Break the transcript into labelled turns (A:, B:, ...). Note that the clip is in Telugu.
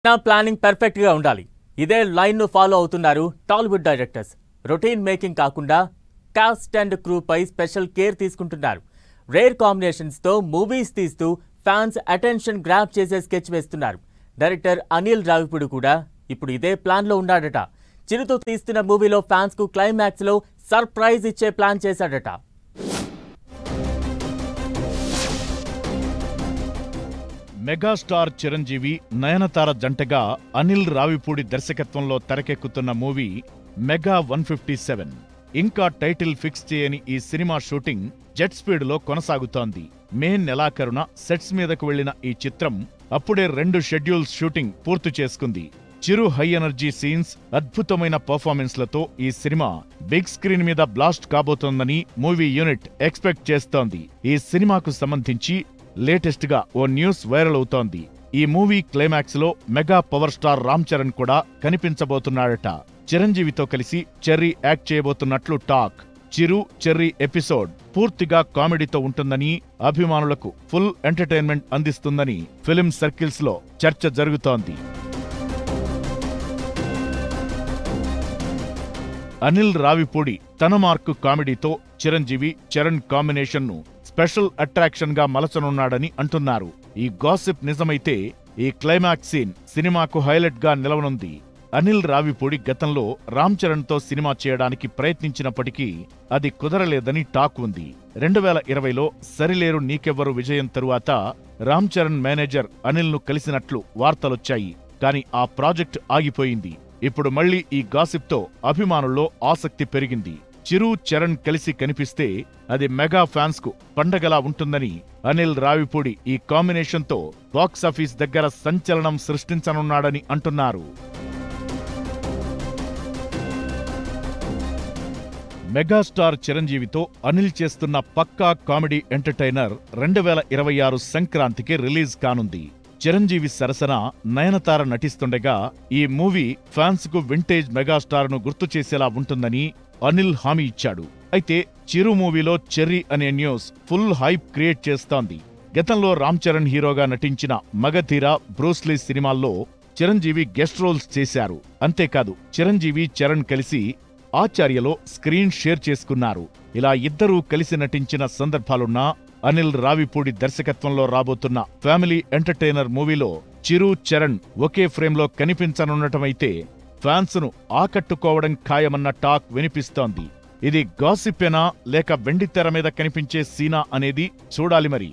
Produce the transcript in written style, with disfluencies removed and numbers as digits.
A: నా ప్లానింగ్ పర్ఫెక్ట్ గా ఉండాలి. ఇదే లైన్ ను ఫాలో అవుతున్నారు టాలీవుడ్ డైరెక్టర్స్. రొటీన్ మేకింగ్ కాకుండా కాస్ట్ అండ్ క్రూ పై స్పెషల్ కేర్ తీసుకుంటున్నారు. రేర్ కాంబినేషన్స్ తో మూవీస్ తీస్తూ ఫ్యాన్స్ అటెన్షన్ గ్రాబ్ చేసే స్కెచ్ వేస్తున్నారు. డైరెక్టర్ అనిల్ రావిపూడి కూడా ఇప్పుడు ఇదే ప్లాన్ లో ఉన్నాడట. చిరుతో తీస్తున్న మూవీలో ఫ్యాన్స్ కు క్లైమాక్స్ లో సర్ప్రైజ్ ఇచ్చే ప్లాన్ చేశాడట.
B: మెగాస్టార్ చిరంజీవి, నయనతార జంటగా అనిల్ రావిపూడి దర్శకత్వంలో తెరకెక్కుతున్న మూవీ మెగా 157. ఇంకా టైటిల్ ఫిక్స్ చేయని ఈ సినిమా షూటింగ్ జెట్ స్పీడ్ లో కొనసాగుతోంది. మే నెలాఖరున సెట్స్ మీదకు వెళ్లిన ఈ చిత్రం అప్పుడే 2 షెడ్యూల్స్ షూటింగ్ పూర్తి చేసుకుంది. చిరు హై ఎనర్జీ సీన్స్, అద్భుతమైన పర్ఫార్మెన్స్లతో ఈ సినిమా బిగ్ స్క్రీన్ మీద బ్లాస్ట్ కాబోతోందని మూవీ యూనిట్ ఎక్స్పెక్ట్ చేస్తోంది. ఈ సినిమాకు సంబంధించి లేటెస్ట్ గా ఓ న్యూస్ వైరల్ అవుతోంది. ఈ మూవీ క్లైమాక్స్ లో mega power star Ram Charan కూడా కనిపించబోతున్నాడట. చిరంజీవితో కలిసి చెర్రీ యాక్ట్ చేయబోతున్నట్లు టాక్. చిరు చెర్రీ ఎపిసోడ్ పూర్తిగా కామెడీతో ఉంటుందని, అభిమానులకు ఫుల్ ఎంటర్టైన్మెంట్ అందిస్తుందని ఫిల్మ్ సర్కిల్స్ లో చర్చ జరుగుతోంది. అనిల్ రావిపూడి తన మార్కు కామెడీతో చిరంజీవి చరణ్ కాంబినేషన్ ను స్పెషల్ అట్రాక్షన్ గా మలచనున్నాడని అంటున్నారు. ఈ గాసిప్ నిజమైతే ఈ క్లైమాక్స్ సీన్ సినిమాకు హైలైట్ గా నిలవనుంది. అనిల్ రావిపూడి గతంలో రామ్ చరణ్ తో సినిమా చేయడానికి ప్రయత్నించినప్పటికీ అది కుదరలేదని టాక్ ఉంది. 2020లో సరిలేరు నీకెవ్వరు విజయం తరువాత రామ్ చరణ్ మేనేజర్ అనిల్ ను కలిసినట్లు వార్తలొచ్చాయి. కానీ ఆ ప్రాజెక్ట్ ఆగిపోయింది. ఇప్పుడు మళ్లీ ఈ గాసిప్ తో అభిమానుల్లో ఆసక్తి పెరిగింది. చిరు చరణ్ కలిసి కనిపిస్తే అది మెగా ఫ్యాన్స్ కు పండగలా ఉంటుందని అనిల్ రావిపూడి ఈ కాంబినేషన్ తో బాక్సాఫీస్ దగ్గర సంచలనం సృష్టించనున్నాడని అంటున్నారు. మెగాస్టార్ చిరంజీవితో అనిల్ చేస్తున్న పక్కా కామెడీ ఎంటర్టైనర్ 2026 సంక్రాంతికి రిలీజ్ కానుంది. చిరంజీవి సరసన నయనతార నటిస్తుండగా ఈ మూవీ ఫ్యాన్స్ కు వింటేజ్ మెగాస్టార్ ను గుర్తు చేసేలా ఉంటుందని అనిల్ హామీ ఇచ్చాడు. అయితే చిరు మూవీలో చెర్రీ అనే న్యూస్ ఫుల్ హైప్ క్రియేట్ చేస్తోంది. గతంలో రామ్ చరణ్ హీరోగా నటించిన మగధీర, బ్రూస్లీ సినిమాల్లో చిరంజీవి గెస్ట్ రోల్స్ చేశారు. అంతేకాదు చిరంజీవి చరణ్ కలిసి ఆచార్యలో స్క్రీన్ షేర్ చేసుకున్నారు. ఇలా ఇద్దరూ కలిసి నటించిన సందర్భాలున్నా అనిల్ రావిపూడి దర్శకత్వంలో రాబోతున్న ఫ్యామిలీ ఎంటర్టైనర్ మూవీలో చిరు చరణ్ ఒకే ఫ్రేమ్లో కనిపించనున్నటమైతే ఫ్యాన్స్ ను ఆకట్టుకోవడం ఖాయమన్న టాక్ వినిపిస్తోంది. ఇది గాసిప్పేనా లేక వెండితెర మీద కనిపించే సీనా అనేది చూడాలి మరి.